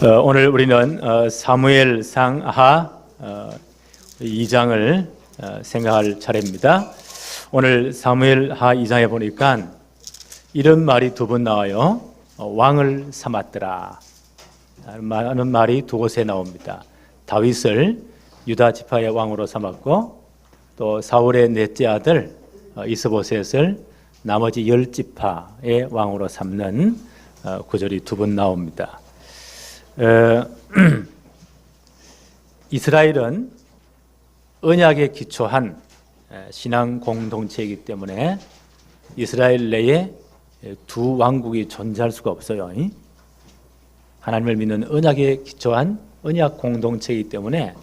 오늘 우리는 사무엘상 하 2장을 생각할 차례입니다. 오늘 사무엘 하 2장에 보니까 이런 말이 두 번 나와요. 왕을 삼았더라 하는 말이 두 곳에 나옵니다. 다윗을 유다 지파의 왕으로 삼았고, 또 사울의 넷째 아들 이스보셋을 나머지 10지파의 왕으로 삼는 구절이 두 번 나옵니다. 이스라엘은 언약에 기초한 신앙 공동체이기 때문에 이스라엘 내에 두 왕국이 존재할 수가 없어요. 하나님을 믿는 언약에 기초한 언약 공동체이기 때문에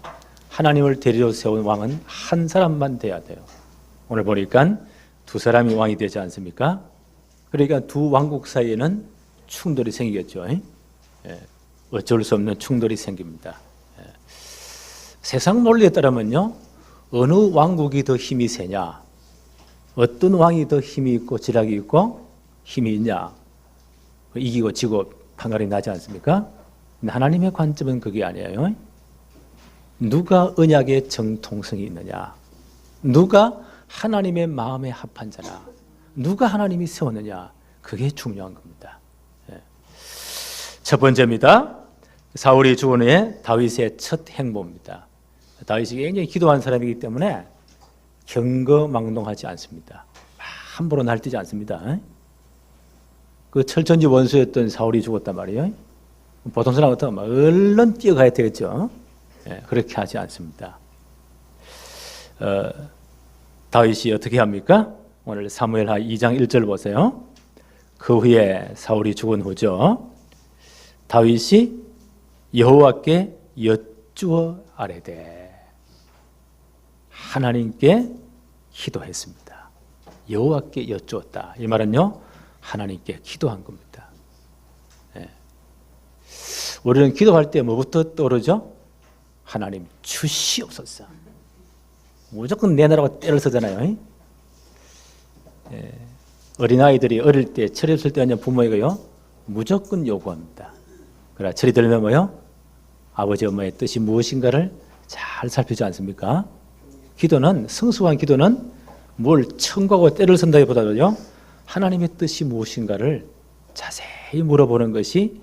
하나님을 데리러 세운 왕은 한 사람만 돼야 돼요. 오늘 보니까 두 사람이 왕이 되지 않습니까? 그러니까 두 왕국 사이에는 충돌이 생기겠죠. 어쩔 수 없는 충돌이 생깁니다. 세상 논리에 따르면요, 어느 왕국이 더 힘이 세냐, 어떤 왕이 더 힘이 있고 지략이 있고 힘이 있냐, 이기고 지고 판가름이 나지 않습니까? 근데 하나님의 관점은 그게 아니에요. 누가 언약의 정통성이 있느냐, 누가 하나님의 마음에 합한 자나, 누가 하나님이 세웠느냐, 그게 중요한 겁니다. 첫 번째입니다. 사울이 죽은 후에 다윗의 첫 행보입니다. 다윗이 굉장히 기도한 사람이기 때문에 경거망동하지 않습니다. 함부로 날뛰지 않습니다. 그 철천지 원수였던 사울이 죽었단 말이에요. 보통 사람 같으면 얼른 뛰어가야 되겠죠. 그렇게 하지 않습니다. 다윗이 어떻게 합니까? 오늘 사무엘하 2장 1절 보세요. 그 후에 사울이 죽은 후죠. 다윗이 여호와께 여쭈어 아뢰되, 하나님께 기도했습니다. 여호와께 여쭈었다. 이 말은요, 하나님께 기도한 겁니다. 우리는 기도할 때 뭐부터 떠오르죠? 하나님 주시옵소서. 무조건 내놔라고 때를 쓰잖아요. 어린아이들이 어릴 때 철이 없을 때 부모에게요, 무조건 요구합니다. 그러나 철이 들면 뭐요? 아버지 엄마의 뜻이 무엇인가를 잘 살피지 않습니까? 기도는, 성숙한 기도는 뭘 청구하고 때를 쓴다기보다도요, 하나님의 뜻이 무엇인가를 자세히 물어보는 것이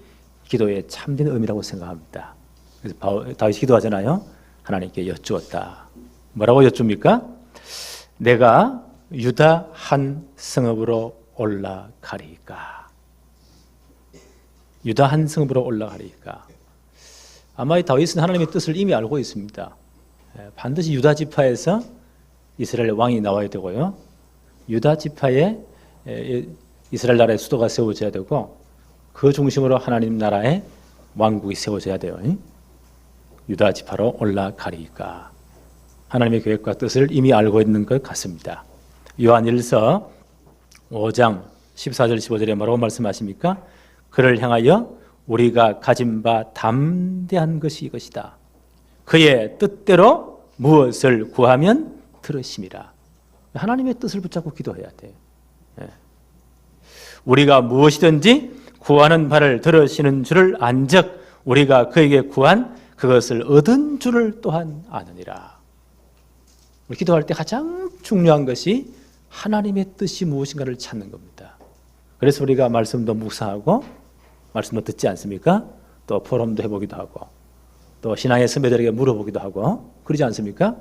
기도의 참된 의미라고 생각합니다. 그래서 다윗이 기도하잖아요. 하나님께 여쭈었다. 뭐라고 여쭙니까? 내가 유다 한 성읍으로 올라가리이까. 유다 한 성읍으로 올라가리이까. 아마 이 다윗은 하나님의 뜻을 이미 알고 있습니다. 반드시 유다 지파에서 이스라엘 왕이 나와야 되고요, 유다 지파에 이스라엘 나라의 수도가 세워져야 되고, 그 중심으로 하나님 나라의 왕국이 세워져야 돼요. 유다 지파로 올라가리이까. 하나님의 계획과 뜻을 이미 알고 있는 것 같습니다. 요한일서 5장 14절 15절에 뭐라고 말씀하십니까? 그를 향하여 우리가 가진 바 담대한 것이 이것이다. 그의 뜻대로 무엇을 구하면 들으심이라. 하나님의 뜻을 붙잡고 기도해야 돼요. 우리가 무엇이든지 구하는 바를 들으시는 줄을 안즉 우리가 그에게 구한 그것을 얻은 줄을 또한 아느니라. 우리 기도할 때 가장 중요한 것이 하나님의 뜻이 무엇인가를 찾는 겁니다. 그래서 우리가 말씀도 묵상하고 말씀도 듣지 않습니까? 또 포럼도 해보기도 하고, 또 신앙의 선배들에게 물어보기도 하고, 그러지 않습니까?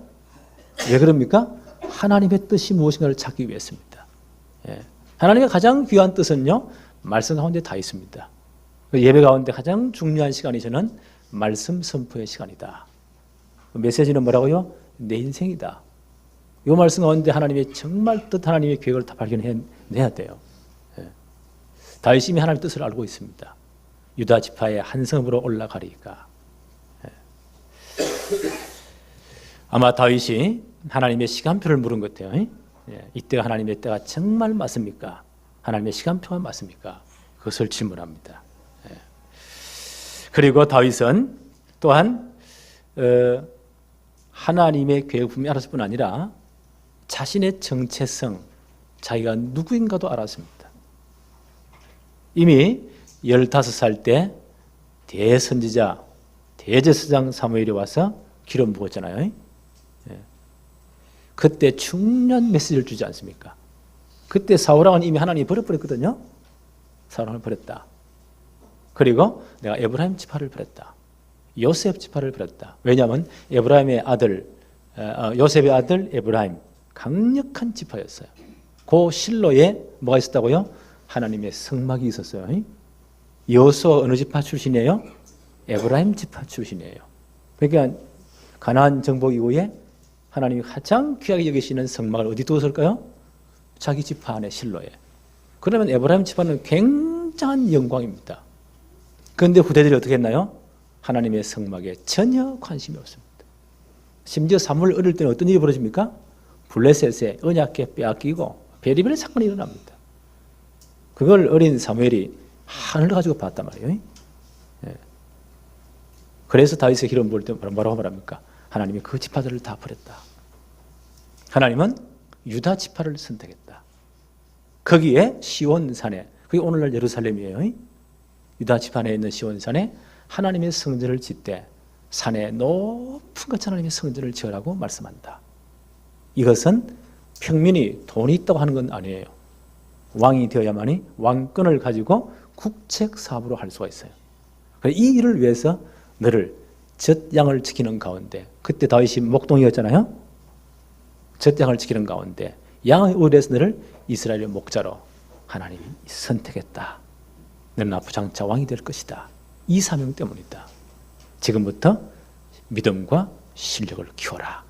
왜 그럽니까? 하나님의 뜻이 무엇인가를 찾기 위해서입니다. 하나님의 가장 귀한 뜻은요, 말씀 가운데 다 있습니다. 예배 가운데 가장 중요한 시간이 저는 말씀 선포의 시간이다. 메시지는 뭐라고요? 내 인생이다. 이 말씀 가운데 하나님의 정말 뜻, 하나님의 계획을 다 발견해내야 돼요. 다윗이 이미 하나님의 뜻을 알고 있습니다. 유다 지파의 한 성읍으로 올라가리이까. 아마 다윗이 하나님의 시간표를 물은 것 같아요. 이때가 하나님의 때가 정말 맞습니까? 하나님의 시간표가 맞습니까? 그것을 질문합니다. 그리고 다윗은 또한 하나님의 계획품이 알았을 뿐 아니라 자신의 정체성, 자기가 누구인가도 알았습니다. 이미 15살 때 대선지자 대제사장 사무엘이 와서 기름 부었잖아요. 그때 중요한 메시지를 주지 않습니까? 그때 사울왕은 이미 하나님이 버려버렸거든요. 사울왕을 버렸다. 그리고 내가 에브라임 지파를 버렸다. 요셉 지파를 버렸다. 왜냐하면 에브라임의 아들, 요셉의 아들 에브라임 강력한 지파였어요. 그 실로에 뭐가 있었다고요? 하나님의 성막이 있었어요. 여호수아 어느 지파 출신이에요? 에브라임 지파 출신이에요. 그러니까 가나안 정복 이후에 하나님이 가장 귀하게 여기시는 성막을 어디 두었을까요? 자기 지파 안에 실로에. 그러면 에브라임 지파는 굉장한 영광입니다. 그런데 후대들이 어떻게 했나요? 하나님의 성막에 전혀 관심이 없습니다. 심지어 사무엘 어릴 때는 어떤 일이 벌어집니까? 블레셋의 언약궤 빼앗기고 별의별 사건이 일어납니다. 그걸 어린 사무엘이 하늘을 가지고 봤단 말이에요. 그래서 다윗의 기름 부을 때 뭐라고 말합니까? 하나님이 그 지파들을 다 버렸다. 하나님은 유다 지파를 선택했다. 거기에 시온산에, 그게 오늘날 예루살렘이에요. 유다 지파 내에 있는 시온산에 하나님의 성전을 짓되 산에 높은 같이 하나님의 성전을 지으라고 말씀한다. 이것은 평민이 돈이 있다고 하는 건 아니에요. 왕이 되어야만이 왕권을 가지고 국책 사업으로 할 수가 있어요. 이 일을 위해서 너를 젖양을 지키는 가운데, 그때 다윗이 목동이었잖아요. 젖양을 지키는 가운데 양의 의뢰에서 너를 이스라엘의 목자로 하나님이 선택했다. 너는 앞으로 장차 왕이 될 것이다. 이 사명 때문이다. 지금부터 믿음과 실력을 키워라.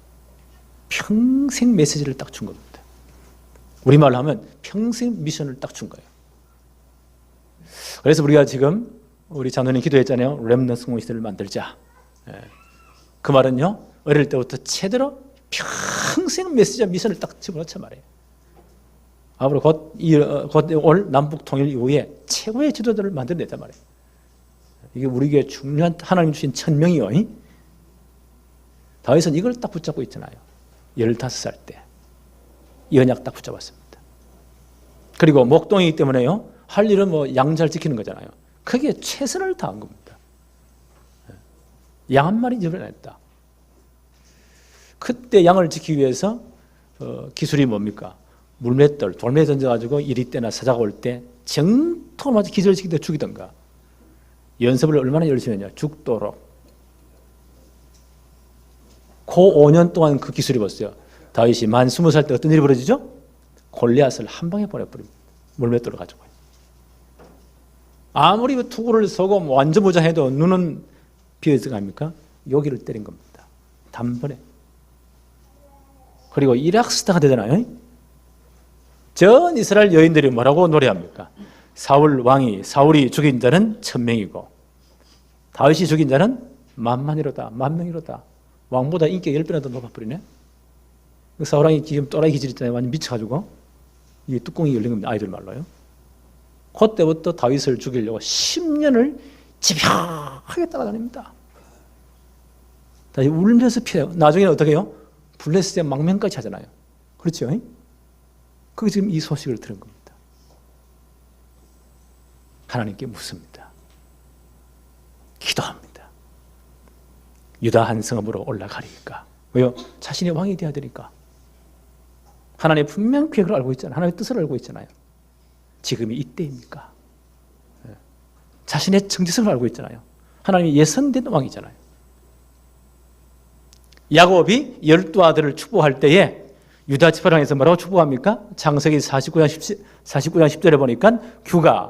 평생 메시지를 딱 준 겁니다. 우리말로 하면 평생 미션을 딱 준 거예요. 그래서 우리가 지금 우리 장로님 기도했잖아요. 렘넌트 성공시대를 만들자. 그 말은요, 어릴 때부터 제대로 평생 메시지와 미션을 딱 집어넣자 말이에요. 앞으로 곧 올 남북 통일 이후에 최고의 지도자를 만들어내자 말이에요. 이게 우리에게 중요한 하나님 주신 천명이요. 다윗은 이걸 딱 붙잡고 있잖아요. 15살 때 이 언약 딱 붙잡았습니다. 그리고 목동이기 때문에요, 할 일은 뭐 양 잘 지키는 거잖아요. 거기에 최선을 다한 겁니다. 양 한 마리 집어냈다. 그때 양을 지키기 위해서 기술이 뭡니까? 물맷돌, 돌멩이 던져가지고 이리 때나 사자가 올 때 정통을 맞아 기절시키다 죽이던가. 연습을 얼마나 열심히 했냐. 죽도록. 그 5년 동안 그 기술이 봤어요. 다윗이 만 20살 때 어떤 일이 벌어지죠? 골리앗을 한 방에 보내버립니다. 물맷돌을 가지고. 아무리 투구를 서고 완전 무장해도 눈은 비어있어 갑니까? 여기를 때린 겁니다. 단번에. 그리고 이락스타가 되잖아요. 전 이스라엘 여인들이 뭐라고 노래합니까? 사울이 죽인 자는 1000명이고 다윗이 죽인 자는 10,000명이로다. 10,000명이로다. 왕보다 인기가 10배나 더 높아버리네. 사울왕이 지금 또라이 기질 있잖아요. 완전 미쳐가지고 이 뚜껑이 열린 겁니다. 아이들 말로요. 그때부터 다윗을 죽이려고 10년을 집요하게 따라다닙니다. 다시 울면서 피해요. 나중에는 어떻게 해요? 블레셋의 망명까지 하잖아요. 그렇죠? 그게 지금 이 소식을 들은 겁니다. 하나님께 묻습니다. 기도합니다. 유다 한 성읍으로 올라가리까? 왜요? 자신이 왕이 되어야 되니까. 하나님 분명 계획을 알고 있잖아요. 하나님의 뜻을 알고 있잖아요. 지금이 이때입니까? 자신의 정체성을 알고 있잖아요. 하나님이 예선된 왕이잖아요. 야곱이 12아들을 축복할 때에 유다 지파랑에서 뭐라고 축복합니까? 창세기 49장 10절에 보니까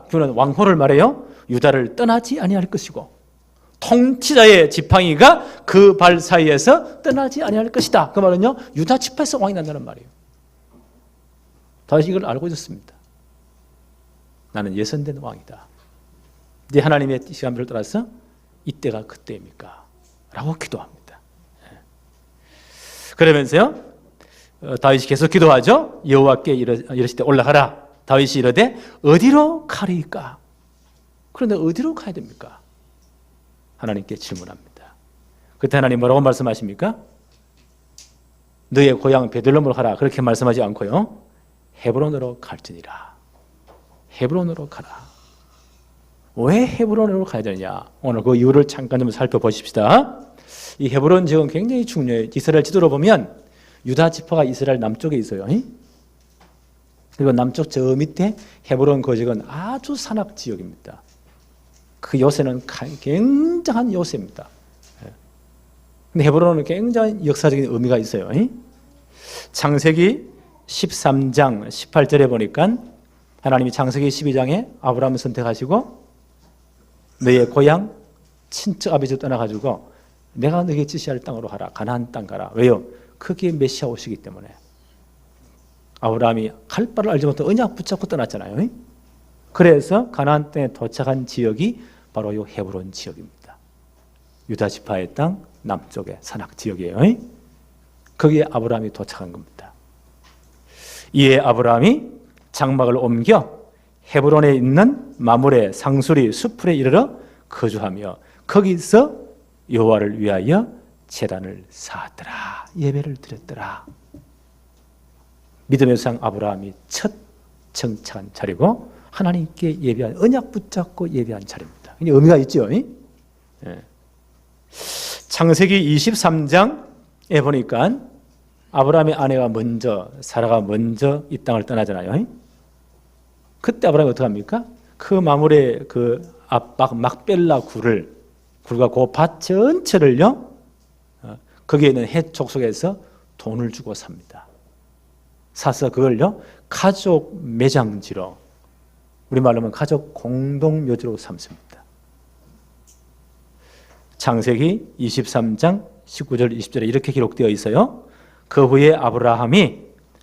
규는 왕호를 말해요. 유다를 떠나지 아니할 것이고 통치자의 지팡이가 그 발 사이에서 떠나지 아니할 것이다. 그 말은요, 유다 지파에서 왕이 난다는 말이에요. 다윗이 이걸 알고 있었습니다. 나는 예선된 왕이다. 이제 하나님의 시간표를 따라서 이때가 그때입니까? 라고 기도합니다. 그러면서요, 다윗이 계속 기도하죠. 여호와께 이르실 때 올라가라. 다윗이 이르되 어디로 가리까? 그런데 어디로 가야 됩니까? 하나님께 질문합니다. 그때 하나님 뭐라고 말씀하십니까? 너의 고향 베들레헴으로 가라. 그렇게 말씀하지 않고요, 헤브론으로 갈지니라. 헤브론으로 가라. 왜 헤브론으로 가야 되느냐? 오늘 그 이유를 잠깐 좀 살펴보십시다. 이 헤브론 지역은 굉장히 중요해요. 이스라엘 지도로 보면 유다 지파가 이스라엘 남쪽에 있어요. 그리고 남쪽 저 밑에 헤브론 그 지역은 아주 산악 지역입니다. 그 요새는 굉장한 요새입니다. 근데 헤브론은 굉장히 역사적인 의미가 있어요. 창세기 13장 18절에 보니까 하나님이 창세기 12장에 아브라함을 선택하시고 너의 고향 친척 아버지 떠나가지고 내가 너에게 지시할 땅으로 가라. 가나안 땅 가라. 왜요? 거기에 메시아 오시기 때문에. 아브라함이 갈 바를 알지 못해 언약 붙잡고 떠났잖아요. 그래서 가나안 땅에 도착한 지역이 바로 이 헤브론 지역입니다. 유다 지파의 땅 남쪽의 산악 지역이에요. 거기에 아브라함이 도착한 겁니다. 이에 아브라함이 장막을 옮겨 헤브론에 있는 마므레 상수리 수풀에 이르러 거주하며 거기서 여호와를 위하여 제단을 쌓았더라. 예배를 드렸더라. 믿음의 상 아브라함이 첫 정착한 자리고 하나님께 예배한 언약 붙잡고 예배한 자리입니다. 의미가 있죠. 창세기 23장에 보니까 아브라함의 아내가 먼저 사라가 먼저 이 땅을 떠나잖아요. 그때 아브라함이 어떻게 합니까? 그 마물의 그 앞박 막벨라 굴과 그 밭 전체를요 거기에 있는 헷 족속에서 돈을 주고 삽니다. 사서 그걸요 가족 매장지로 우리말로 하면 가족 공동묘지로 삼습니다. 창세기 23장 19절 20절에 이렇게 기록되어 있어요. 그 후에 아브라함이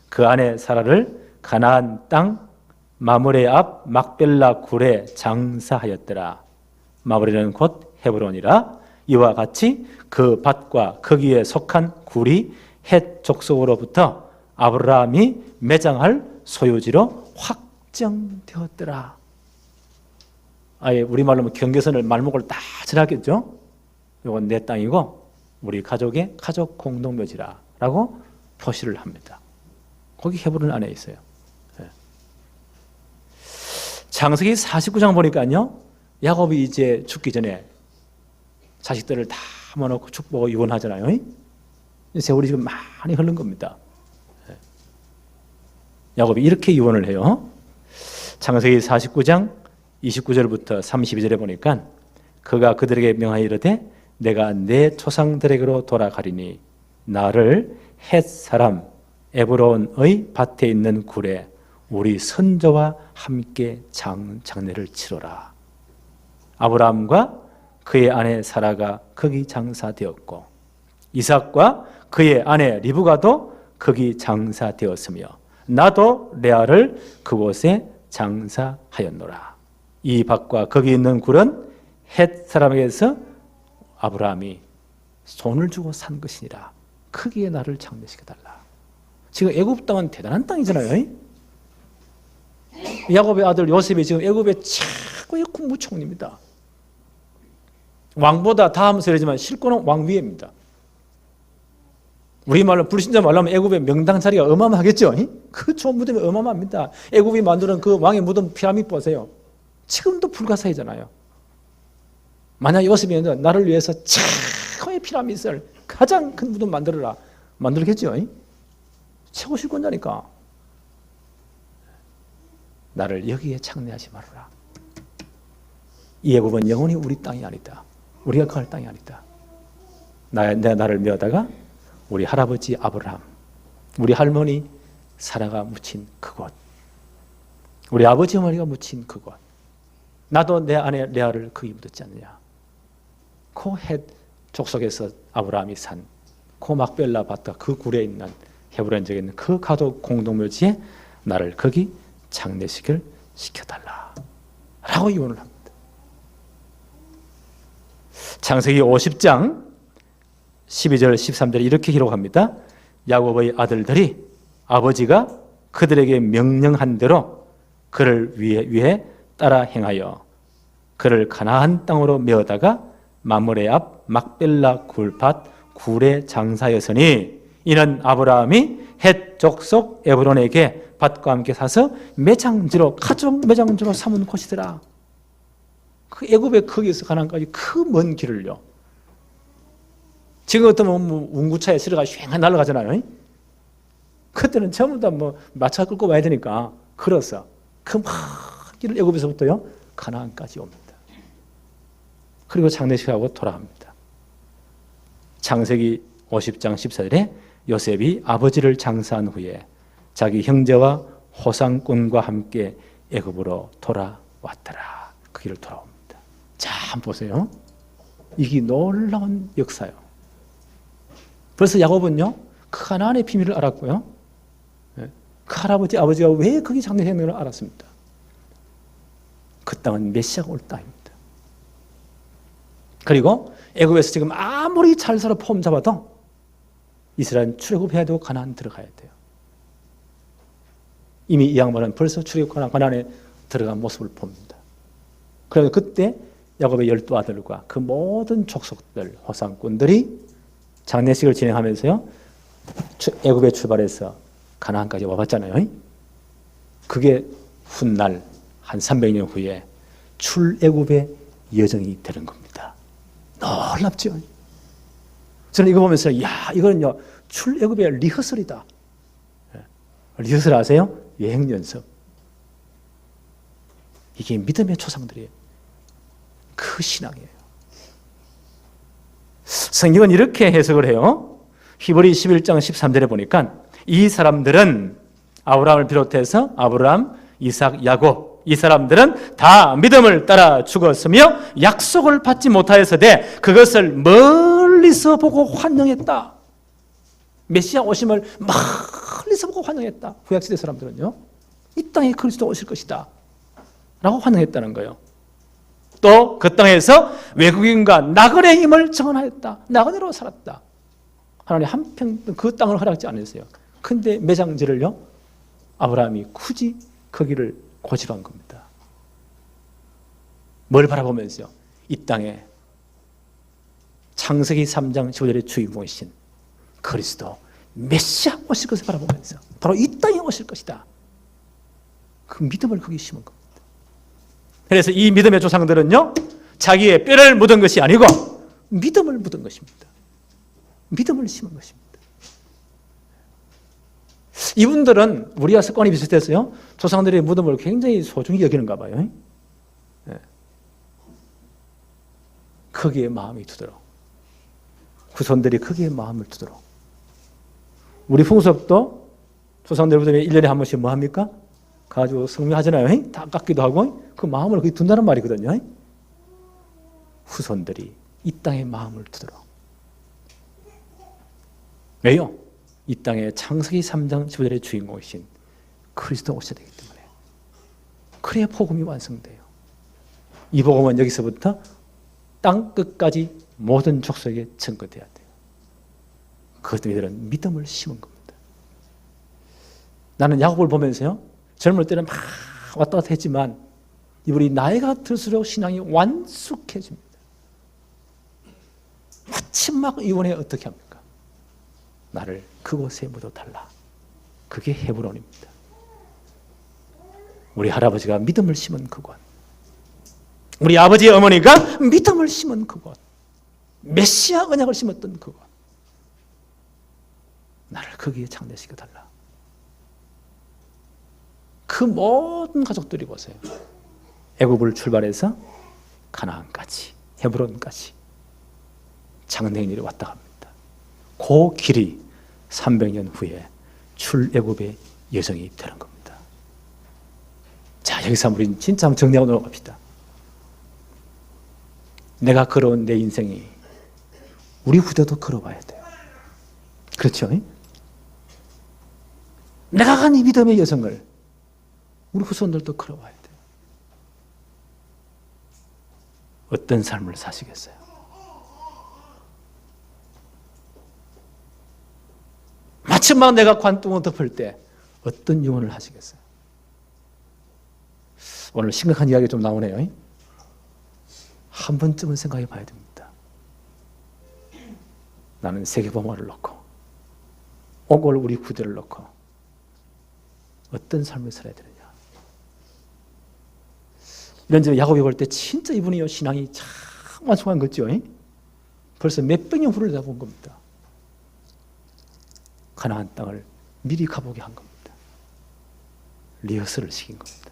그 아내 사라를 가나안 땅 마므레 앞 막벨라 굴에 장사하였더라. 마므레는 곧 헤브론이라. 이와 같이 그 밭과 거기에 속한 굴이 헷 족속으로부터 아브라함이 매장할 소유지로 확정되었더라. 아예 우리말로 하면 경계선을 말목을 다 칠하겠죠. 이건 내 땅이고 우리 가족의 가족 공동묘지라라고 표시를 합니다. 거기 헤브론 안에 있어요. 창세기 49장 보니까요 야곱이 이제 죽기 전에 자식들을 다 모아놓고 축복하고 유언하잖아요. 세월이 지금 많이 흐른 겁니다. 야곱이 이렇게 유언을 해요. 창세기 49장 29절부터 32절에 보니까 그가 그들에게 명하여 이르되 내가 내 조상들에게로 돌아가리니 나를 헷 사람 에브론의 밭에 있는 굴에 우리 선조와 함께 장례를 치러라. 아브라함과 그의 아내 사라가 거기 장사되었고 이삭과 그의 아내 리브가도 거기 장사되었으며 나도 레아를 그곳에 장사하였노라. 이 밭과 거기 있는 굴은 헷 사람에게서 아브라함이 손을 주고 산 것이니라. 크기에 나를 장례시켜달라. 지금 애굽 땅은 대단한 땅이잖아요. 야곱의 아들 요셉이 지금 애굽의 최고의 국무총리입니다. 왕보다 다음 세대지만 실권은 왕 위에입니다. 우리말로 불신자 말로 하면 애굽의 명당 자리가 어마어마하겠죠. 그 좋은 무덤이 어마어마합니다. 애굽이 만드는 그 왕의 무덤 피라미드 보세요. 지금도 불가사의잖아요. 만약 요셉이 나를 위해서 최고의 피라미드를 가장 큰 무덤 만들어라. 만들겠죠. 최고 실권자니까. 나를 여기에 창례하지 말아라. 이 애굽은 영원히 우리 땅이 아니다. 우리가 거할 땅이 아니다. 내가 나를 메어다가 우리 할아버지 아브라함, 우리 할머니 사라가 묻힌 그곳, 우리 아버지 어머니가 묻힌 그곳, 나도 내 아내 레아를 거기 묻었지 않느냐. 그 헷 족속에서 아브라함이 산 그 막벨라 밭과 그 굴에 있는 헤브론 지역에 있는 그 가족 공동묘지에 나를 거기 장례식을 시켜달라 라고 유언을 합니다. 창세기 50장 12절 13절에 이렇게 기록합니다. 야곱의 아들들이 아버지가 그들에게 명령한 대로 그를 위해 따라 행하여 그를 가나안 땅으로 메어다가 마므레 앞 막벨라 굴밭 굴에 장사였으니 이는 아브라함이 헷 족속 에브론에게 밭과 함께 사서 매장지로 가족 매장지로 삼은 곳이더라. 그 애굽의 거기에서 가나안까지 그 먼 길을요. 지금 같으면 뭐 운구차에 실어가 쉥 날아가잖아요. 그때는 전부 다 뭐 마차 끌고 와야 되니까 걸어서 그 막 길을 애굽에서부터요 가나안까지 옵니다. 그리고 장례식하고 돌아갑니다. 창세기 50장 14절에 요셉이 아버지를 장사한 후에 자기 형제와 호상꾼과 함께 애굽으로 돌아왔더라. 그 길을 돌아옵니다. 자, 한번 보세요. 이게 놀라운 역사예요. 벌써 야곱은요 그 가나안의 비밀을 알았고요. 그 할아버지 아버지가 왜 거기 장례했는 걸 알았습니다. 그 땅은 메시아가 올 땅입니다. 그리고 애굽에서 지금 아무리 잘 살아 폼 잡아도 이스라엘은 출애굽해야 되고 가나안 들어가야 돼요. 이미 이 양반은 벌써 출애굽하나 가나안에 들어간 모습을 봅니다. 그래서 그때 야곱의 12아들과 그 모든 족속들, 호상꾼들이 장례식을 진행하면서요 애굽에 출발해서 가나안까지 와봤잖아요. 그게 훗날 한 300년 후에 출애굽의 여정이 되는 겁니다. 놀랍죠? 저는 이거 보면서 야 이거는요 출애굽의 리허설이다. 리허설 아세요? 여행 연습. 이게 믿음의 조상들이에요. 그 신앙이에요. 성경은 이렇게 해석을 해요. 히브리 11장 13절에 보니까 이 사람들은 아브라함을 비롯해서 아브라함, 이삭, 야곱 이 사람들은 다 믿음을 따라 죽었으며 약속을 받지 못하였으되 그것을 멀리서 보고 환영했다. 메시아 오심을 멀리서 보고 환영했다. 구약시대 사람들은요 이 땅에 그리스도 오실 것이다 라고 환영했다는 거예요. 또 그 땅에서 외국인과 나그네의 힘을 정언하였다. 나그네로 살았다. 하나님 한평 그 땅을 허락지 않으세요. 근데 매장지를요 아브라함이 굳이 거기를 고집한 겁니다. 뭘 바라보면서요? 이 땅에 창세기 3장 15절의 주인공이신 그리스도 메시아 오실 것을 바라보면서 바로 이 땅에 오실 것이다. 그 믿음을 거기 심은 겁니다. 그래서 이 믿음의 조상들은요 자기의 뼈를 묻은 것이 아니고 믿음을 묻은 것입니다. 믿음을 심은 것입니다. 이분들은 우리와 습관이 비슷해서요 조상들의 믿음을 굉장히 소중히 여기는가 봐요. 거기에 마음이 두도록 후손들이 거기에 마음을 두도록 우리 풍습도 조상들 믿음에 1년에 한 번씩 뭐 합니까? 가지고 성묘하잖아요. 다 깎기도 하고 그 마음을 거기 둔다는 말이거든요. 후손들이 이 땅에 마음을 두도록. 왜요? 이 땅에 창세기 3장 15절의 주인공이신 그리스도 오셔야 되기 때문에. 그래야 복음이 완성돼요. 이 복음은 여기서부터 땅 끝까지 모든 족속에 전거돼야 돼요. 그것도 이들은 믿음을 심은 겁니다. 나는 야곱을 보면서요 젊을 때는 막 왔다 갔다 했지만 이분이 나이가 들수록 신앙이 완숙해집니다. 마침 막 이번에 어떻게 합니까? 나를 그곳에 묻어달라. 그게 헤브론입니다. 우리 할아버지가 믿음을 심은 그곳, 우리 아버지의 어머니가 믿음을 심은 그곳, 메시아 언약을 심었던 그곳, 나를 거기에 장례시켜달라. 그 모든 가족들이 보세요. 애굽을 출발해서 가나안까지, 헤브론까지 장례일이 왔다 갑니다. 그 길이 300년 후에 출애굽의 여정이 되는 겁니다. 자, 여기서 우리는 진짜 한번 정리하고 넘어갑시다. 내가 걸어온 내 인생이 우리 후대도 걸어봐야 돼요. 그렇죠? 내가 간 이 믿음의 여정을 우리 후손들도 걸어봐야 돼요. 어떤 삶을 사시겠어요? 마침 막 내가 관뚱을 덮을 때 어떤 유언을 하시겠어요? 오늘 심각한 이야기 좀 나오네요. 한 번쯤은 생각해 봐야 됩니다. 나는 세계보모를 놓고 오골 우리 구대를 놓고 어떤 삶을 살아야 되느냐. 이런 점에 야곱이 볼 때 진짜 이분이요 신앙이 참 완성한 거죠. 벌써 몇백 년 후를 다본 겁니다. 가나안 땅을 미리 가보게 한 겁니다. 리허설을 시킨 겁니다.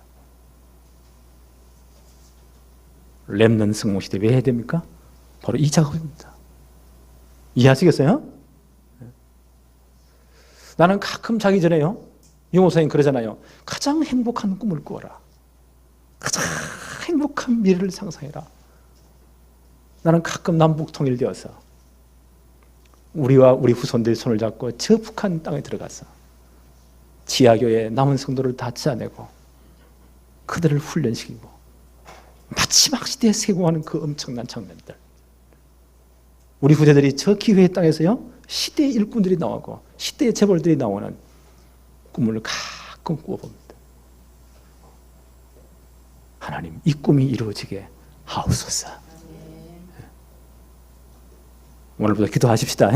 렘넌트 성공시대 왜 해야 됩니까? 바로 이 작업입니다. 이해하시겠어요? 나는 가끔 자기 전에요, 영호 선생님 그러잖아요. 가장 행복한 꿈을 꾸어라. 가장 행복한 미래를 상상해라. 나는 가끔 남북 통일되어서 우리와 우리 후손들이 손을 잡고 저 북한 땅에 들어가서 지하교회 남은 성도를 다 찾아내고 그들을 훈련시키고 마지막 시대에 세공하는 그 엄청난 장면들, 우리 후대들이 저 기회의 땅에서요 시대의 일꾼들이 나오고 시대의 재벌들이 나오는 꿈을 가끔 꾸어봅니다. 하나님, 이 꿈이 이루어지게 하옵소서. 오늘부터 기도하십시다.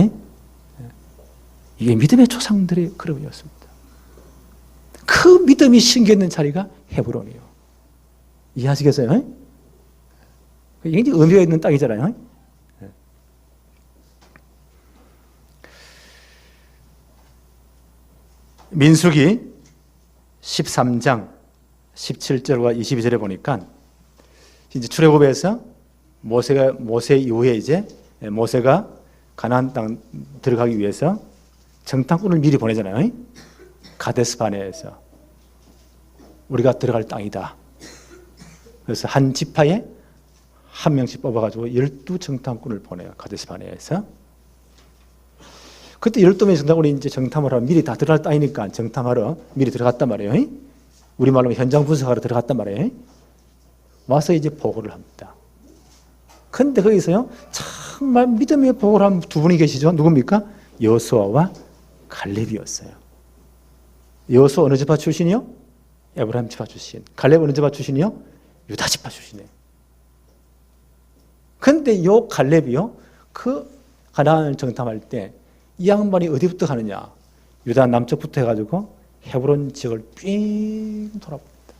이게 믿음의 조상들의 그림이었습니다. 그 믿음이 심겨있는 자리가 헤브론이에요. 이해하시겠어요? 이게 이제 의미가 있는 땅이잖아요. 민수기 13장 17절과 22절에 보니까 이제 출애굽에서 모세 이후에 이제 모세가 가나안 땅 들어가기 위해서 정탐꾼을 미리 보내잖아요. 가데스 바네에서 우리가 들어갈 땅이다. 그래서 한 지파에 한 명씩 뽑아가지고 12정탐꾼을 보내요. 가데스 바네에서. 그때 12명의 정탐꾼이 이제 정탐을 하러 미리 다 들어갈 땅이니까 정탐하러 미리 들어갔단 말이에요. 우리말로 현장 분석하러 들어갔단 말이에요. 와서 이제 보고를 합니다. 근데 거기서요, 정말 믿음의 보고를 한 두 분이 계시죠. 누굽니까? 여호수아와 갈렙이었어요. 여호수아 어느 지파 출신이요? 에브라임 지파 출신. 갈렙 어느 지파 출신이요? 유다 지파 출신이에요. 근데 요 갈렙이요, 그 가나안을 정탐할 때 이 양반이 어디부터 가느냐? 유다 남쪽부터 해가지고 헤브론 지역을 삥 돌아봅니다.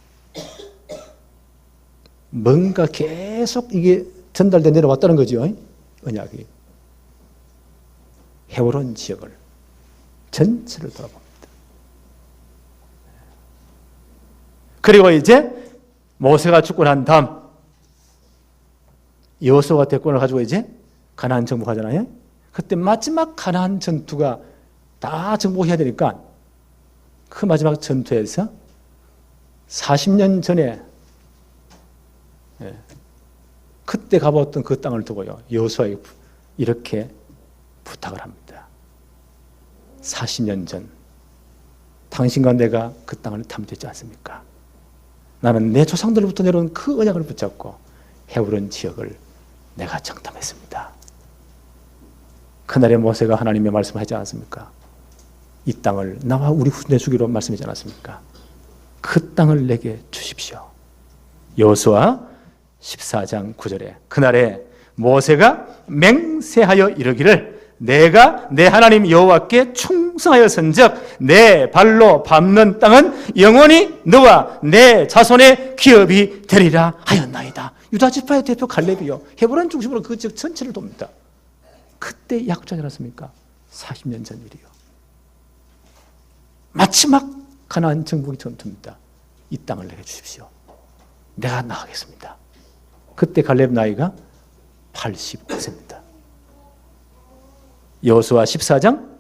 뭔가 계속 이게 전달돼 내려왔다는 거죠. 언약이. 헤브론 지역을 전체를 돌아봅니다. 그리고 이제 모세가 죽고 난 다음 여호수아가 대권을 가지고 이제 가나안 정복하잖아요. 그때 마지막 가나안 전투가 다 정복해야 되니까 그 마지막 전투에서 40년 전에 그때 가봤던 그 땅을 두고요, 여호수아에게 이렇게 부탁을 합니다. 40년 전 당신과 내가 그 땅을 탐지했지 않습니까? 나는 내 조상들로부터 내려온 그 언약을 붙잡고 헤브론 지역을 내가 정탐했습니다. 그날에 모세가 하나님의 말씀을 하지 않았습니까? 이 땅을 나와 우리 후손에 주기로 말씀하지 않았습니까? 그 땅을 내게 주십시오. 여호수아 14장 9절에 그날에 모세가 맹세하여 이르기를 내가 내 하나님 여호와께 충성하여 선즉 내 발로 밟는 땅은 영원히 너와 내 자손의 기업이 되리라 하였나이다. 유다 지파의 대표 갈렙이요, 헤브론 중심으로 그 지역 전체를 돕니다. 그때 약속하지 않았습니까? 40년 전 일이요. 마지막 가나안 정복이 전투입니다. 이 땅을 내게 주십시오. 내가 나가겠습니다. 그때 갈렙 나이가 85세입니다. 여호수아 14장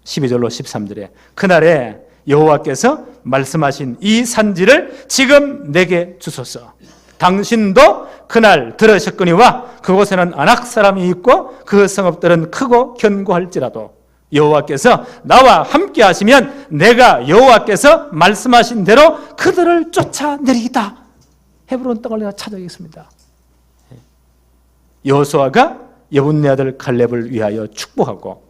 12절로 13절에 그날에 여호와께서 말씀하신 이 산지를 지금 내게 주소서. 당신도 그날 들으셨거니와 그곳에는 아낙 사람이 있고 그 성읍들은 크고 견고할지라도 여호와께서 나와 함께 하시면 내가 여호와께서 말씀하신 대로 그들을 쫓아내리이다. 헤브론 땅을 내가 찾아오겠습니다. 여호수아가 여분네 아들 갈렙을 위하여 축복하고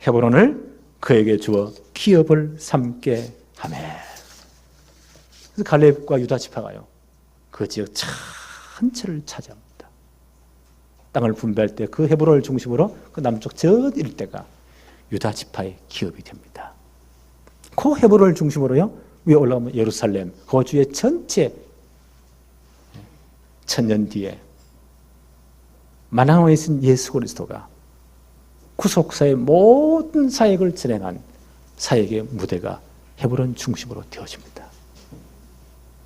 헤브론을 그에게 주어 기업을 삼게 하매. 그래서 갈렙과 유다 지파가요, 그 지역 전체를 차지합니다. 땅을 분배할 때 그 헤브론을 중심으로 그 남쪽 저 일대가 유다 지파의 기업이 됩니다. 그 헤브론을 중심으로요, 위에 올라가면 예루살렘, 그 주의 전체 천년 뒤에 만왕에 있은 예수 그리스도가 구속사의 모든 사역을 진행한 사역의 무대가 헤브론 중심으로 되어집니다.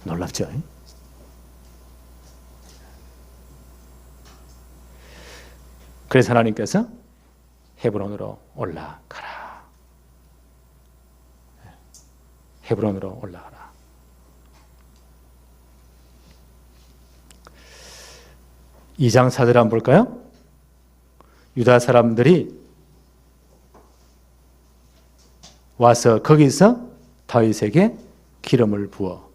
놀랍죠? 그래서 하나님께서 헤브론으로 올라가라. 헤브론으로 올라가라. 이 장 4절 한번 볼까요? 유다 사람들이 와서 거기서 다윗에게 기름을 부어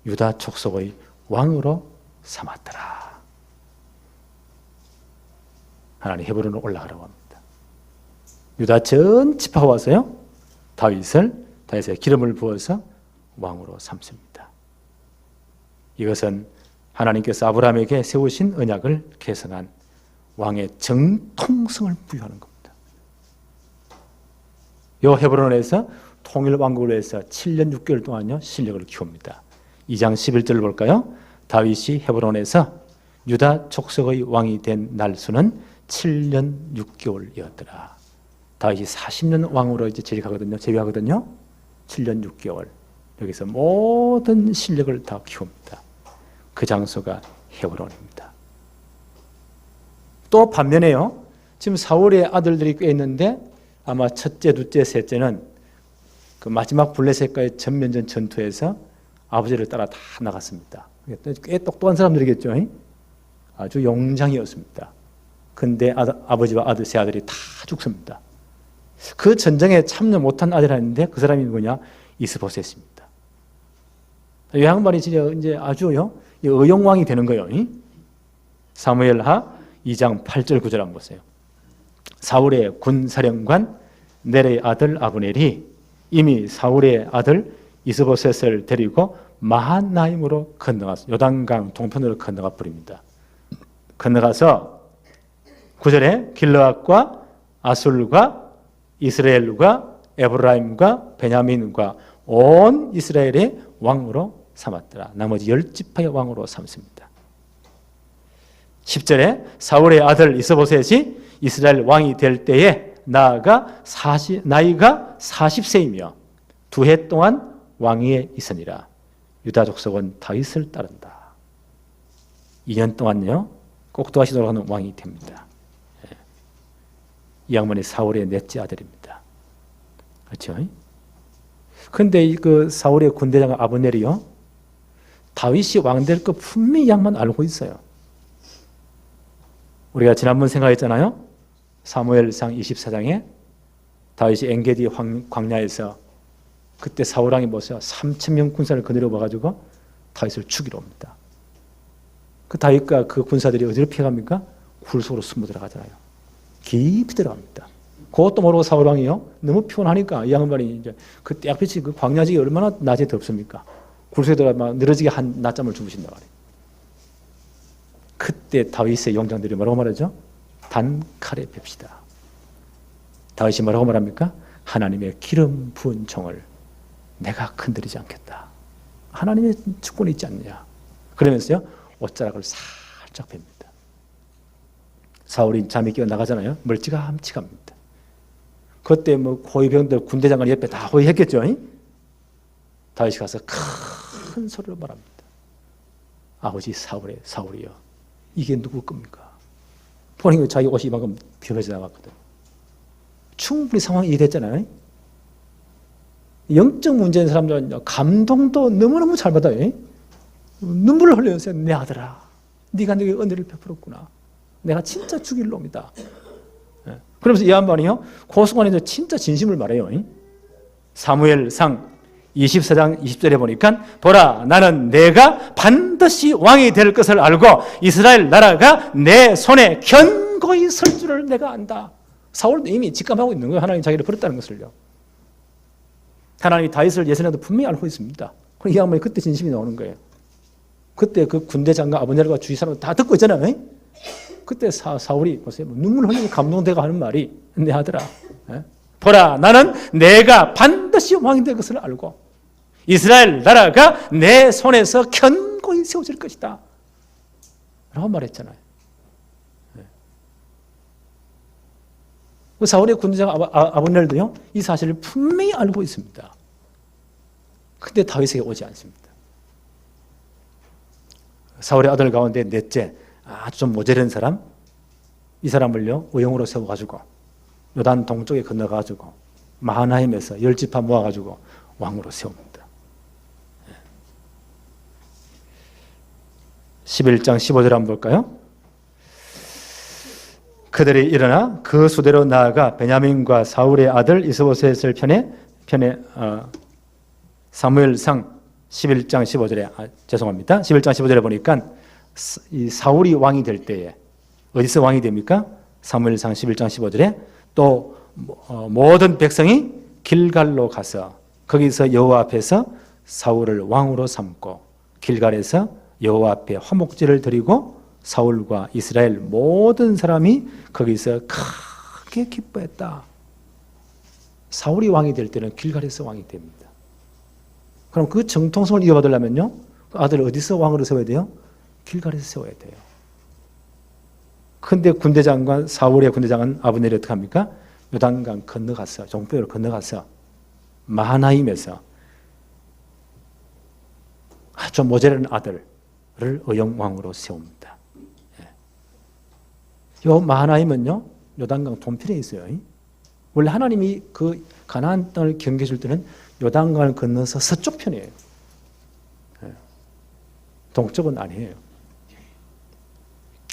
유다 족속의 왕으로 삼았더라. 하나님 헤브론으로 올라가라고 합니다. 유다 전 지파가 와서요, 다윗에 기름을 부어서 왕으로 삼습니다. 이것은 하나님께서 아브라함에게 세우신 언약을 계승한 왕의 정통성을 부여하는 겁니다. 요 헤브론에서 통일 왕국을 위해서 7년 6개월 동안요 실력을 키웁니다. 2장 11절을 볼까요? 다윗이 헤브론에서 유다 족속의 왕이 된 날수는 7년 6개월이었더라. 다윗이 40년 왕으로 이제 재위하거든요. 7년 6개월. 여기서 모든 실력을 다 키웁니다. 그 장소가 헤브론입니다. 또 반면에요, 지금 사울의 아들들이 꽤 있는데 아마 첫째, 둘째, 셋째는 그 마지막 블레셋과의 전면전 전투에서 아버지를 따라 다 나갔습니다. 꽤 똑똑한 사람들이겠죠. 아주 용장이었습니다. 근데 아버지와 아들 세 아들이 다 죽습니다. 그 전쟁에 참여 못한 아들이 있는데 그 사람이 누구냐? 이스보셋입니다. 이 양반이 이제 아주요 의용왕이 되는 거예요. 사무엘하 2장 8절 9절 한번 보세요. 사울의 군사령관 넬의 아들 아브넬이 이미 사울의 아들 이스보셋을 데리고 마하나임으로 건너가서 요단강 동편으로 건너가 버립니다. 건너가서 9절에 길르앗과 아술과 이스라엘과 에브라임과 베냐민과 온 이스라엘의 왕으로 삼았더라. 나머지 10지파의 왕으로 삼습니다. 10절에 사울의 아들 이스보셋이 이스라엘 왕이 될 때에 나이가 40세이며 2해 동안 왕위에 있으니라. 유다 족속은 다윗을 따른다. 2년 동안요 꼭두하시도록 하는 왕이 됩니다. 이 양반이 사울의 넷째 아들입니다. 그렇죠? 그런데 그 사울의 군대장 아브넬이요 다윗이 왕 될 거 분명히 이 양반 알고 있어요. 우리가 지난번 생각했잖아요. 사무엘상 24장에 다윗이 엔게디 광야에서 그때 사울 왕이 뭐죠? 3,000명 군사를 거느려 와가지고 다윗을 죽이러 옵니다. 그 다윗과 그 군사들이 어디로 피해갑니까? 굴 속으로 숨어 들어가잖아요. 깊이 들어갑니다. 그것도 모르고 사울 왕이요 너무 피곤하니까 이 양반이 이제 그때 약빛이 그 광야지기 얼마나 낮에 덥습니까? 굴 속에 들어가 막 늘어지게 한 낮잠을 주무신다 말이에요. 그때 다윗의 용장들이 뭐라고 말하죠? 단칼에 뵙시다. 다윗이 뭐라고 말합니까? 하나님의 기름 부은 종을 내가 건드리지 않겠다. 하나님의 주권이 있지 않느냐. 그러면서요 옷자락을 살짝 뺍니다. 사울이 잠이 깨어 나가잖아요. 멀찌감치 갑니다. 그때 뭐 고위병들 군대장관 옆에 다 호위했겠죠. 다윗이 가서 큰 소리로 말합니다. 아버지 사울이요. 이게 누구 겁니까? 본인이 자기 옷이 이만큼 비어져 나왔거든. 충분히 상황이 이해됐잖아요. 영적 문제인 사람들은 감동도 너무너무 잘 받아요. 눈물을 흘려서 내 아들아, 네가 내게 은혜를 베풀었구나. 내가 진짜 죽일 놈이다. 그러면서 이 양반이요 그 순간에 진짜 진심을 말해요. 사무엘상 24장 20절에 보니까 보라 나는 내가 반드시 왕이 될 것을 알고 이스라엘 나라가 내 손에 견고히 설 줄을 내가 안다. 사울도 이미 직감하고 있는 거예요. 하나님이 자기를 버렸다는 것을요. 하나님이 다윗을 예전에도 분명히 알고 있습니다. 이 양반이 그때 진심이 나오는 거예요. 그때 그 군대 장관 아브넬과 주위 사람 다 듣고 있잖아요. 그때 사울이 보세요. 눈물 흘리고 감동되고 하는 말이 내 아들아 보라 나는 내가 반드시 왕이 될 것을 알고 이스라엘 나라가 내 손에서 견고히 세워질 것이다. 라고 말했잖아요. 사울의 군대장 아브넬도요, 이 사실을 분명히 알고 있습니다. 근데 다윗에게 오지 않습니다. 사울의 아들 가운데 넷째, 아주 좀 모자란 사람, 이 사람을요, 의형으로 세워가지고 요단 동쪽에 건너가지고 마하나임에서 10지파 모아가지고 왕으로 세웁니다. 11장 15절 한번 볼까요? 그들이 일어나 그 수대로 나아가 베냐민과 사울의 아들 이스보셋을 편에 사무엘상 11장 15절에 죄송합니다. 11장 15절에 보니까 이 사울이 왕이 될 때에 어디서 왕이 됩니까? 사무엘상 11장 15절에 또 모든 백성이 길갈로 가서 거기서 여호와 앞에서 사울을 왕으로 삼고 길갈에서 여호와 앞에 화목제를 드리고 사울과 이스라엘 모든 사람이 거기서 크게 기뻐했다. 사울이 왕이 될 때는 길갈에서 왕이 됩니다. 그럼 그 정통성을 이어받으려면요, 아들 어디서 왕으로 세워야 돼요? 길갈에서 세워야 돼요. 근데 군대장관, 사울의 군대장관 아브넬이 어떻게 합니까? 요단강 건너가서, 종벽으로 건너가서 마하나임에서 아주 모자란 아들을 의형 왕으로 세웁니다. 요 마하나임은요, 요단강 동편에 있어요. 원래 하나님이 그 가나안 땅을 경계해 줄 때는 요단강을 건너서 서쪽 편이에요. 동쪽은 아니에요.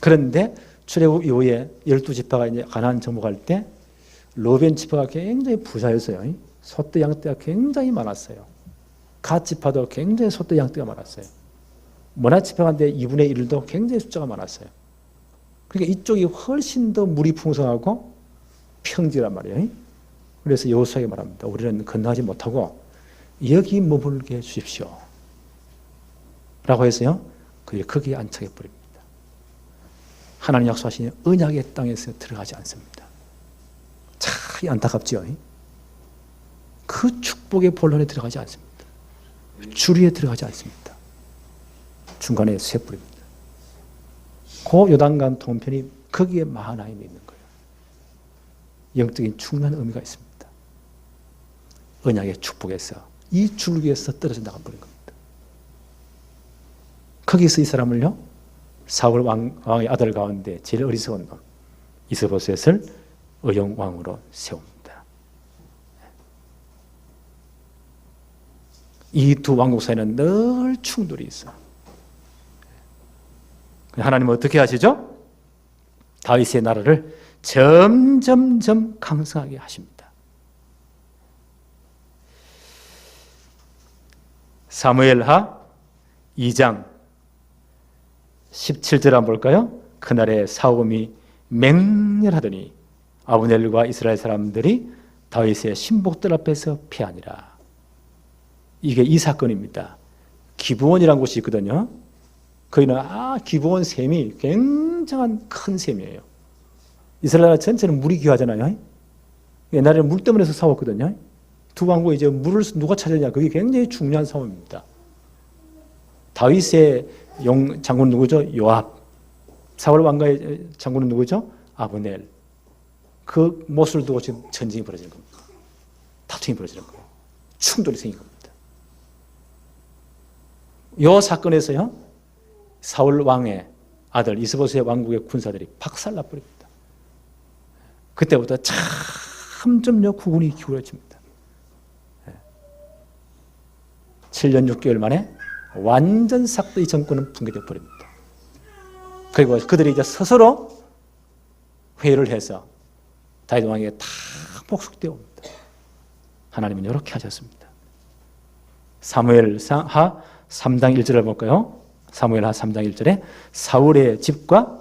그런데 출애굽 이후에 12지파가 이제 가나안 정복할 때 르벤 지파가 굉장히 부자였어요. 소떼 양떼가 굉장히 많았어요. 갓 지파도 굉장히 소떼 양떼가 많았어요. 머나 지파가인데 2분의 1도 굉장히 숫자가 많았어요. 그러니까 이쪽이 훨씬 더 물이 풍성하고 평지란 말이에요. 그래서 여호수아에게 말합니다. 우리는 건너가지 못하고 여기 머물게 해주십시오. 라고 해서요, 그를 거기에 안착해 버립니다. 하나님 약속하신 언약의 땅에서 들어가지 않습니다. 참 안타깝지요. 그 축복의 본론에 들어가지 않습니다. 주리에 들어가지 않습니다. 중간에 쇠뿌립니다. 그 요단강 동편이 거기에 마하나임이 있는 거예요. 영적인 중요한 의미가 있습니다. 언약의 축복에서 이 줄기에서 떨어져 나가버린 겁니다. 거기서 이 사람을요, 사울 왕의 아들 가운데 제일 어리석은 놈 이스보셋을 의형 왕으로 세웁니다. 이 두 왕국 사이에는 늘 충돌이 있어. 하나님은 어떻게 하시죠? 다윗의 나라를 점점점 강성하게 하십니다. 사무엘하 2장 17절 한번 볼까요? 그날에 사움이 맹렬하더니 아브넬과 이스라엘 사람들이 다윗의 신복들 앞에서 패하니라. 이게 이 사건입니다. 기브온이라는 곳이 있거든요. 거기는 기브온 샘이 굉장한 큰 샘이에요. 이스라엘 전체는 물이 귀하잖아요. 옛날에는 물 때문에 싸웠거든요. 두 왕국이 이제 물을 누가 찾았냐, 그게 굉장히 중요한 싸움입니다. 다윗의 장군은 누구죠? 요압. 사울 왕가의 장군은 누구죠? 아브넬. 그 모습을 두고 지금 전쟁이 벌어지는 겁니다. 다툼이 벌어지는 거예요. 충돌이 생긴 겁니다. 이 사건에서요, 사울 왕의 아들 이스보셋 왕국의 군사들이 박살나버립니다. 그때부터 점점요 국군이 기울어집니다. 7년 6개월 만에 완전 싹 이 정권은 붕괴되어 버립니다. 그리고 그들이 이제 스스로 회의를 해서 다윗 왕에게 다 복속되어 옵니다. 하나님은 이렇게 하셨습니다. 사무엘하 3장 1절을 볼까요? 사무엘하 3장 1절에 사울의 집과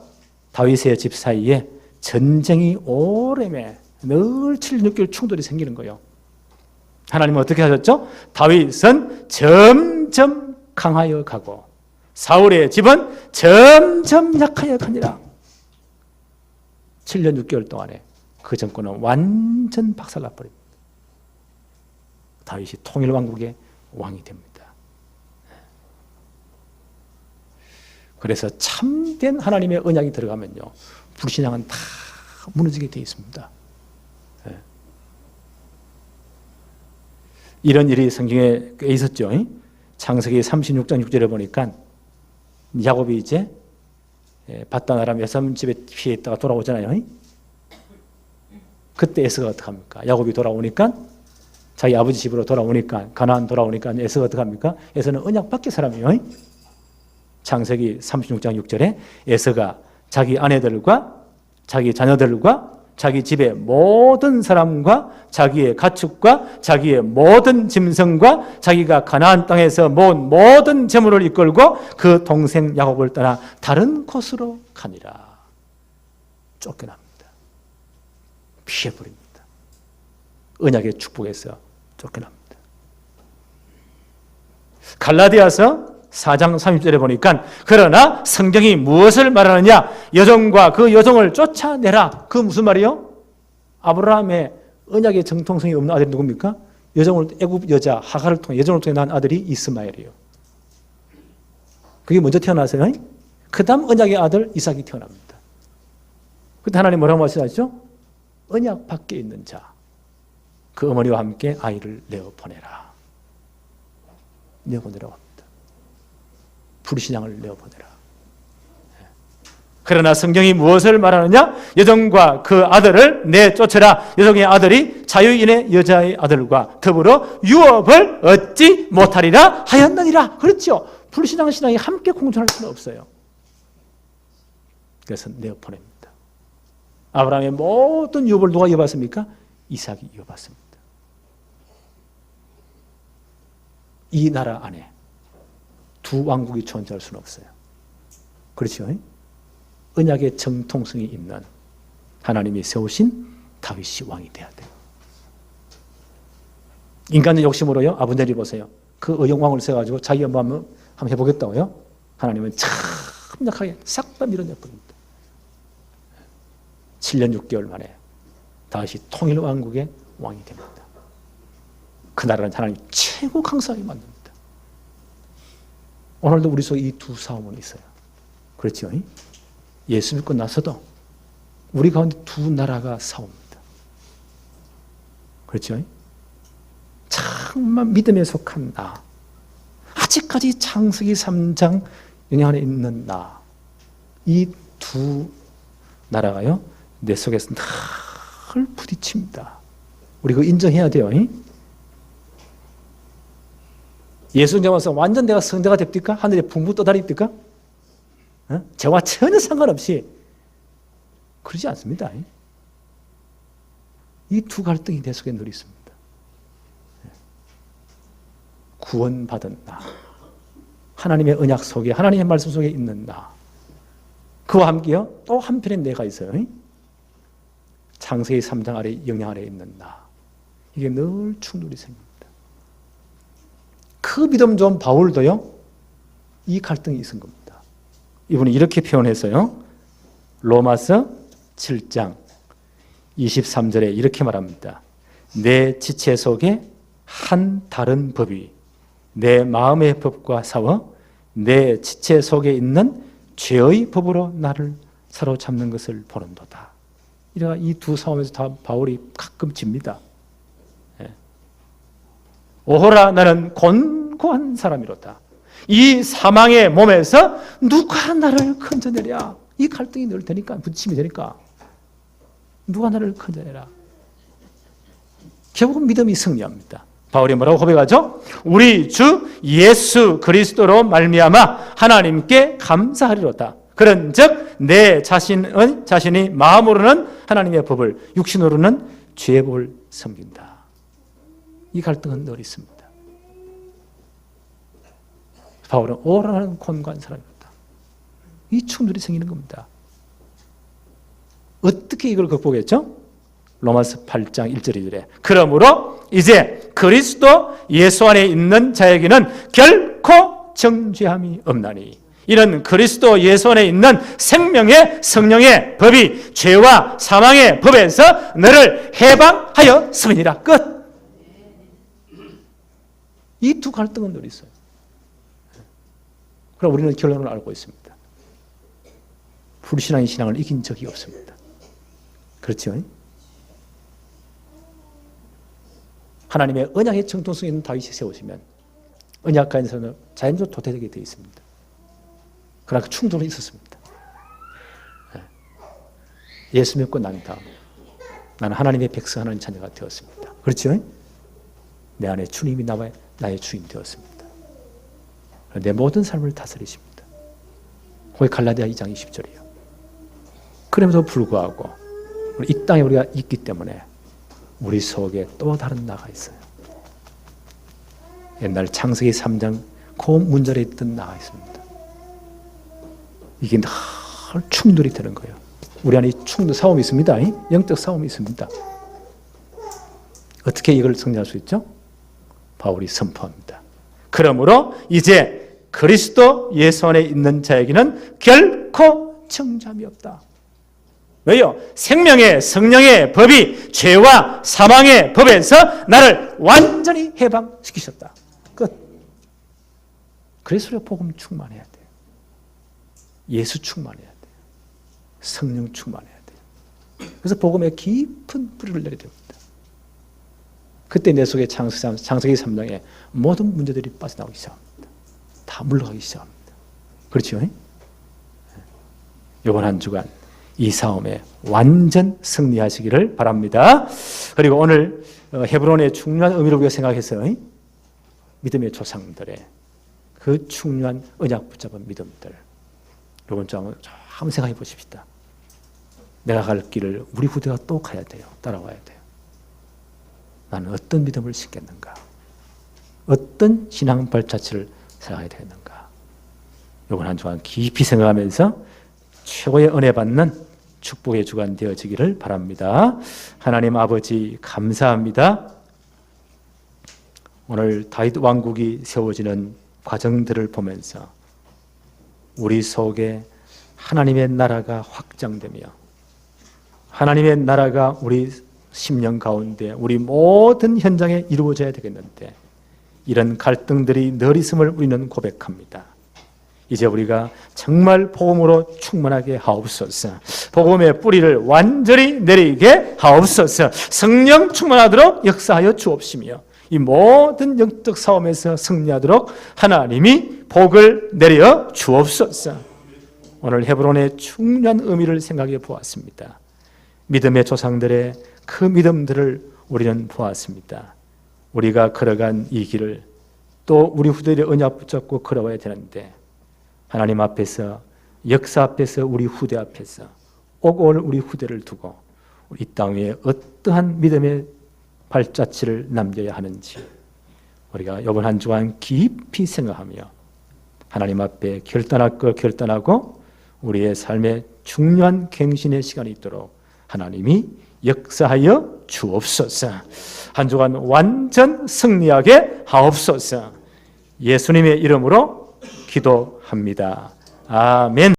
다윗의 집 사이에 전쟁이 오래매 늘 7년 6개월 충돌이 생기는 거예요. 하나님은 어떻게 하셨죠? 다윗은 점점 강하여 가고 사울의 집은 점점 약하여 가니라. 7년 6개월 동안에 그 정권은 완전 박살나버립니다. 다윗이 통일왕국의 왕이 됩니다. 그래서 참된 하나님의 언약이 들어가면요, 불신앙은 다 무너지게 되어 있습니다. 이런 일이 성경에 꽤 있었죠. 창세기 36장 6절에 보니까 야곱이 이제 바단 아람 에삼 집에 피해 있다가 돌아오잖아요. 그때 에서가 어떻게 합니까? 야곱이 돌아오니까, 자기 아버지 집으로 돌아오니까, 가나안 돌아오니까 에서가 어떻게 합니까? 에서는 언약 밖의 사람이에요. 창세기 36장 6절에 에서가 자기 아내들과 자기 자녀들과 자기 집의 모든 사람과 자기의 가축과 자기의 모든 짐승과 자기가 가나안 땅에서 모은 모든 재물을 이끌고 그 동생 야곱을 떠나 다른 곳으로 가니라. 쫓겨납니다. 피해버립니다. 언약의 축복에서 쫓겨납니다. 갈라디아서 4장 30절에 보니까 그러나 성경이 무엇을 말하느냐, 여종과 그 여종을 쫓아내라. 그 무슨 말이요? 아브라함의 언약의 정통성이 없는 아들이 누굽니까? 여종을, 애굽 여자 하갈을 통해, 여종을 통해 낳은 아들이 이스마엘이에요. 그게 먼저 태어나서요. 그 다음 언약의 아들 이삭이 태어납니다. 그때 하나님 뭐라고 말씀하시죠? 언약 밖에 있는 자, 그 어머니와 함께 아이를 내어보내라. 내어보내라고 합니다. 불신앙을 내어보내라. 그러나 성경이 무엇을 말하느냐? 여종과 그 아들을 내쫓으라. 여종의 아들이 자유인의 여자의 아들과 더불어 유업을 얻지 못하리라 하였느니라. 그렇죠. 불신앙 신앙이 함께 공존할 수는 없어요. 그래서 내어보냅니다. 아브라함의 모든 유업을 누가 이어받습니까? 이삭이 이어받습니다. 이 나라 안에 두 왕국이 존재할 수는 없어요. 그렇죠? 언약의 정통성이 있는 하나님이 세우신 다윗이 왕이 돼야 돼요. 인간의 욕심으로요, 아브넬이 보세요. 그 의형왕을 세워가지고 자기 엄마 한번 해보겠다고요. 하나님은 참약하게 싹 다 밀어내버립니다. 7년 6개월 만에 다윗이 통일왕국의 왕이 됩니다. 그 나라는 하나님 최고 강성하게 만듭니다. 오늘도 우리 속에 이 두 싸움은 있어요. 그렇죠? 예수 믿고 나서도 우리 가운데 두 나라가 싸웁니다. 그렇죠? 정말 믿음에 속한 나, 아직까지 창세기 3장 영향 안에 있는 나, 이 두 나라가요, 내 속에서 늘 부딪힙니다. 우리 그거 인정해야 돼요. 예수 믿어서 완전 내가 성자가 됩니까? 하늘에 붕붕 떠다닙니까? 저와 전혀 상관없이 그러지 않습니다. 이 두 갈등이 내 속에 늘 있습니다. 구원받은 나, 하나님의 언약 속에, 하나님의 말씀 속에 있는 나, 그와 함께요, 또 한편에 내가 있어요. 창세기 3장 아래 영향 아래 있는 나, 이게 늘 충돌이 생깁니다. 그 믿음 좋은 바울도요, 이 갈등이 있은 겁니다. 이분이 이렇게 표현했어요. 로마서 7장 23절에 이렇게 말합니다. 내 지체 속에 한 다른 법이 내 마음의 법과 싸워 내 지체 속에 있는 죄의 법으로 나를 사로잡는 것을 보는도다. 이래가 이 두 싸움에서 다 바울이 가끔 집니다. 오호라 나는 곤고한 사람이로다. 이 사망의 몸에서 누가 나를 건져내랴. 이 갈등이 늘 되니까, 부딪힘이 되니까 누가 나를 건져내라. 결국은 믿음이 승리합니다. 바울이 뭐라고 고백하죠? 우리 주 예수 그리스도로 말미암아 하나님께 감사하리로다. 그런즉 내 자신이 마음으로는 하나님의 법을, 육신으로는 죄의 법을 섬긴다. 이 갈등은 늘 있습니다. 바울은 오라는 곤고한 사람입니다. 이 충돌이 생기는 겁니다. 어떻게 이걸 극복했죠? 로마서 8장 1절 2절에 그러므로 이제 그리스도 예수 안에 있는 자에게는 결코 정죄함이 없나니 이는 그리스도 예수 안에 있는 생명의 성령의 법이 죄와 사망의 법에서 너를 해방하였음이니라. 끝. 이 두 갈등은 늘 있어요. 그럼 우리는 결론을 알고 있습니다. 불신앙의 신앙을 이긴 적이 없습니다. 그렇죠? 하나님의 언약의 정통성에 있는 다윗이 세우시면 언약 가운데서는 자연적으로 도태되게 되어 있습니다. 그러나 그 충돌은 있었습니다. 예수 믿고 난 다음 나는 하나님의 백성 하나님 자녀가 되었습니다. 그렇죠? 내 안에 주님이 나의 주인 되었습니다. 내 모든 삶을 다스리십니다. 거기 갈라디아 2장 20절이에요. 그럼에도 불구하고 이 땅에 우리가 있기 때문에 우리 속에 또 다른 나가 있어요. 옛날 창세기 3장 그 문절에 있던 나가 있습니다. 이게 늘 충돌이 되는 거예요. 우리 안에 싸움이 있습니다. 영적 싸움이 있습니다. 어떻게 이걸 승리할 수 있죠? 바울이 선포합니다. 그러므로 이제 그리스도 예수 안에 있는 자에게는 결코 정죄함이 없다. 왜요? 생명의 성령의 법이 죄와 사망의 법에서 나를 완전히 해방시키셨다. 끝. 그래서 우리가 복음 충만해야 돼요. 예수 충만해야 돼요. 성령 충만해야 돼요. 그래서 복음에 깊은 뿌리를 내려야 됩니다. 그때 내 속에 창세기 3장에 모든 문제들이 빠져나오기 시작합니다. 다 물러가기 시작합니다. 그렇죠? 이번 한 주간 이 싸움에 완전 승리하시기를 바랍니다. 그리고 오늘 헤브론의 중요한 의미를 우리가 생각해서 믿음의 조상들의 그 중요한 언약 붙잡은 믿음들, 이번 주 한번 생각해 보십시다. 내가 갈 길을 우리 후대가 또 가야 돼요. 따라와야 돼요. 나는 어떤 믿음을 신겠는가? 어떤 신앙 발자취를 살아가야 되겠는가? 이번 한 주간 깊이 생각하면서 최고의 은혜 받는 축복의 주간 되어지기를 바랍니다. 하나님 아버지 감사합니다. 오늘 다윗 왕국이 세워지는 과정들을 보면서 우리 속에 하나님의 나라가 확장되며 하나님의 나라가 우리 심령 가운데 우리 모든 현장에 이루어져야 되겠는데 이런 갈등들이 늘 있음을 우리는 고백합니다. 이제 우리가 정말 복음으로 충만하게 하옵소서. 복음의 뿌리를 완전히 내리게 하옵소서. 성령 충만하도록 역사하여 주옵시며 이 모든 영적 싸움에서 승리하도록 하나님이 복을 내려 주옵소서. 오늘 헤브론의 중요한 의미를 생각해 보았습니다. 믿음의 조상들의 그 믿음들을 우리는 보았습니다. 우리가 걸어간 이 길을 또 우리 후대들의 언약 붙잡고 걸어와야 되는데 하나님 앞에서 역사 앞에서 우리 후대 앞에서 오고 올 우리 후대를 두고 이 땅 위에 어떠한 믿음의 발자취를 남겨야 하는지 우리가 이번 한 주간 깊이 생각하며 하나님 앞에 결단하고 우리의 삶의 중요한 갱신의 시간이 있도록 하나님이 역사하여 주옵소서. 한 주간 완전 승리하게 하옵소서. 예수님의 이름으로 기도합니다. 아멘.